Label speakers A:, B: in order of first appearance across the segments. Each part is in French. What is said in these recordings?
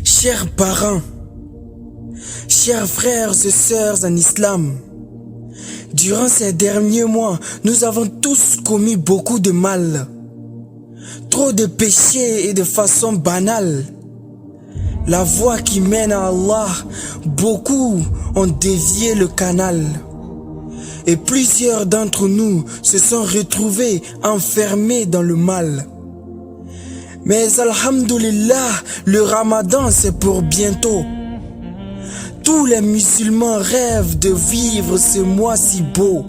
A: Chers parents, chers frères et sœurs en islam, durant ces derniers mois, nous avons tous commis beaucoup de mal, trop de péchés et de façon banale. La voie qui mène à Allah, beaucoup ont dévié le canal. Et plusieurs d'entre nous se sont retrouvés enfermés dans le mal. Mais alhamdoulilah, le ramadan c'est pour bientôt. Tous les musulmans rêvent de vivre ce mois si beau,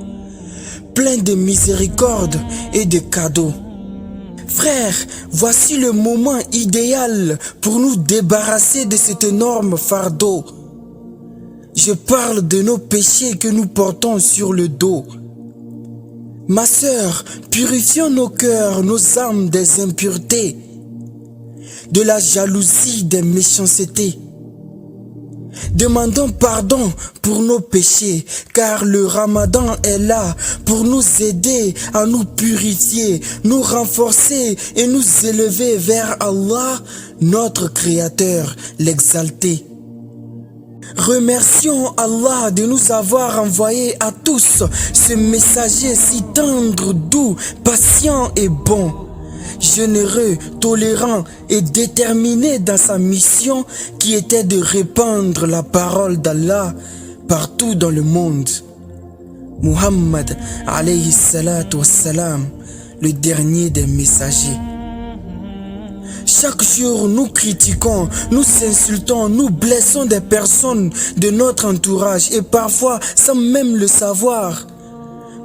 A: plein de miséricorde et de cadeaux. Frères, voici le moment idéal pour nous débarrasser de cet énorme fardeau. Je parle de nos péchés que nous portons sur le dos. Ma sœur, purifions nos cœurs, nos âmes des impuretés, de la jalousie, des méchancetés. Demandons pardon pour nos péchés, car le ramadan est là pour nous aider à nous purifier, nous renforcer et nous élever vers Allah, notre Créateur, l'exalté. Remercions Allah de nous avoir envoyé à tous ce messager si tendre, doux, patient et bon, généreux, tolérant et déterminé dans sa mission qui était de répandre la parole d'Allah partout dans le monde. Muhammad alayhi salatu wassalam, le dernier des messagers. Chaque jour, nous critiquons, nous insultons, nous blessons des personnes de notre entourage et parfois sans même le savoir.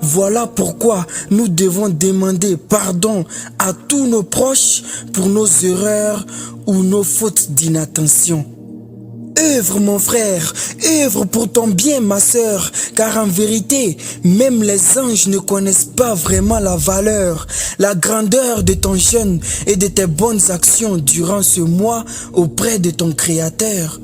A: Voilà pourquoi nous devons demander pardon à tous nos proches pour nos erreurs ou nos fautes d'inattention. Œuvre mon frère, œuvre pour ton bien ma sœur, car en vérité, même les anges ne connaissent pas vraiment la valeur, la grandeur de ton jeûne et de tes bonnes actions durant ce mois auprès de ton Créateur.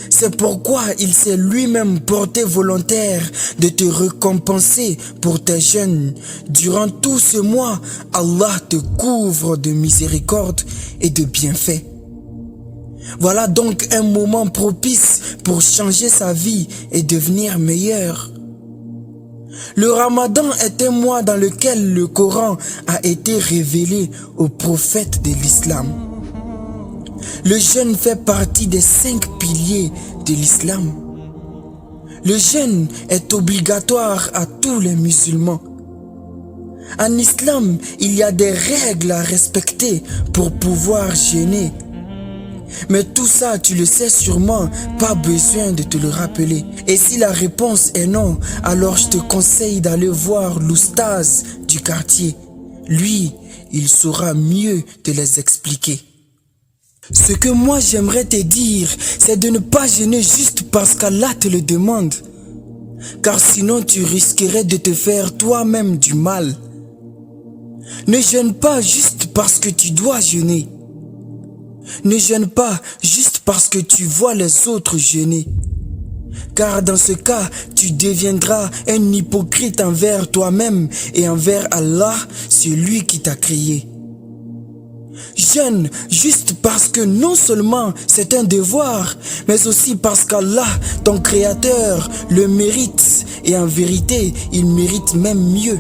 A: C'est pourquoi il s'est lui-même porté volontaire de te récompenser pour tes jeûnes. Durant tout ce mois, Allah te couvre de miséricorde et de bienfaits. Voilà donc un moment propice pour changer sa vie et devenir meilleur. Le Ramadan est un mois dans lequel le Coran a été révélé aux prophètes de l'islam. Le jeûne fait partie des 5 piliers de l'islam. Le jeûne est obligatoire à tous les musulmans. En islam, il y a des règles à respecter pour pouvoir jeûner. Mais tout ça, tu le sais sûrement, pas besoin de te le rappeler. Et si la réponse est non, alors je te conseille d'aller voir l'oustaz du quartier. Lui, il saura mieux te les expliquer. Ce que moi j'aimerais te dire, c'est de ne pas jeûner juste parce qu'Allah te le demande. Car sinon tu risquerais de te faire toi-même du mal. Ne jeûne pas juste parce que tu dois jeûner. Ne jeûne pas juste parce que tu vois les autres jeûner. Car dans ce cas, tu deviendras un hypocrite envers toi-même et envers Allah, celui qui t'a créé. Jeûne juste parce que non seulement c'est un devoir, mais aussi parce qu'Allah, ton Créateur, le mérite et en vérité, il mérite même mieux.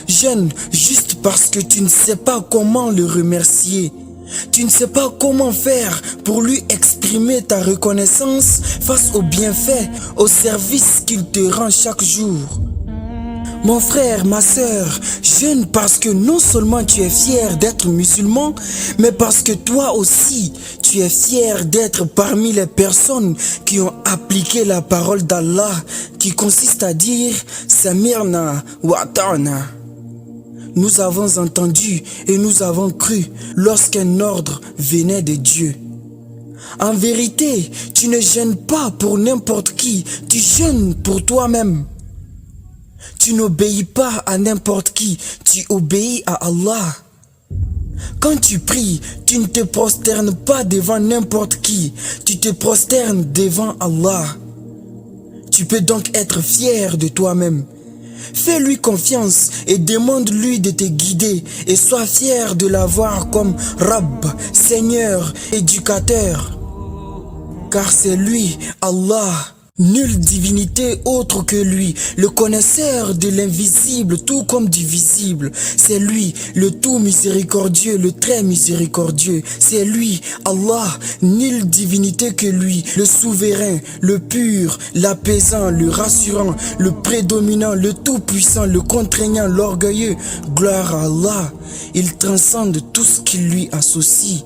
A: Jeûne juste parce que tu ne sais pas comment le remercier. Tu ne sais pas comment faire pour lui exprimer ta reconnaissance face aux bienfaits, aux services qu'il te rend chaque jour. Mon frère, ma sœur, jeûne parce que non seulement tu es fier d'être musulman, mais parce que toi aussi, tu es fier d'être parmi les personnes qui ont appliqué la parole d'Allah, qui consiste à dire « Samirna wa ata'na ». Nous avons entendu et nous avons cru lorsqu'un ordre venait de Dieu. En vérité, tu ne jeûnes pas pour n'importe qui, tu jeûnes pour toi-même. Tu n'obéis pas à n'importe qui, tu obéis à Allah. Quand tu pries, tu ne te prosternes pas devant n'importe qui, tu te prosternes devant Allah. Tu peux donc être fier de toi-même. Fais-lui confiance et demande-lui de te guider et sois fier de l'avoir comme Rabb, Seigneur, éducateur. Car c'est lui, Allah, nulle divinité autre que lui, le connaisseur de l'invisible tout comme du visible. C'est lui, le tout miséricordieux, le très miséricordieux. C'est lui, Allah, nulle divinité que lui, le souverain, le pur, l'apaisant, le rassurant, le prédominant, le tout-puissant, le contraignant, l'orgueilleux. Gloire à Allah, il transcende tout ce qui lui associe.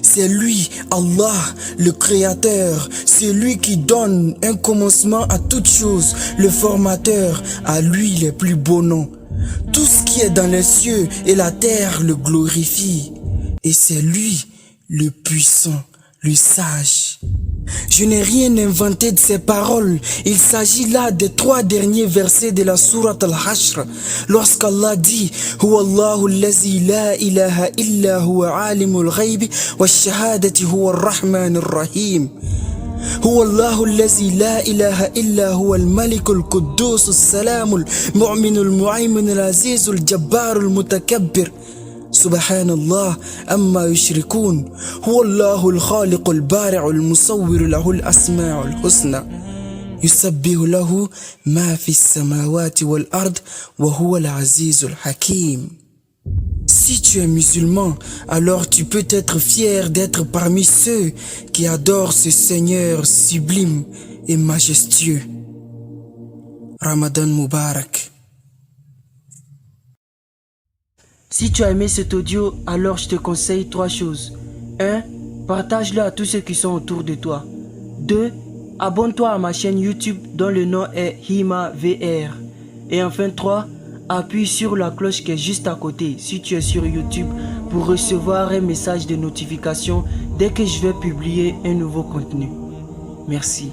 A: C'est lui, Allah, le Créateur, c'est lui qui donne un commencement à toute chose, le formateur, à lui les plus beaux noms. Tout ce qui est dans les cieux et la terre le glorifie. Et c'est lui, le puissant, le sage. Je n'ai rien inventé de ces paroles. Il s'agit là des 3 derniers versets de la sourate Al-Hashr. Lorsqu'Allah dit Huwa Allahu allazi la ilaha illa huwa alimul ghaybi wa shahadati huwa ar-Rahman ar-Rahim. هو الله الذي لا إله إلا هو الملك القدوس السلام المؤمن المعيمن العزيز الجبار المتكبر سبحان الله أما يشركون هو الله الخالق البارع المصور له الأسماء الحسنى يسبح له ما في السماوات والأرض وهو العزيز الحكيم. Si tu es musulman, alors tu peux être fier d'être parmi ceux qui adorent ce Seigneur sublime et majestueux. Ramadan Mubarak.
B: Si tu as aimé cet audio, alors je te conseille 3 choses. 1. Partage-le à tous ceux qui sont autour de toi. 2. Abonne-toi à ma chaîne YouTube dont le nom est Hima VR. Et enfin 3. Appuie sur la cloche qui est juste à côté si tu es sur YouTube pour recevoir un message de notification dès que je vais publier un nouveau contenu. Merci.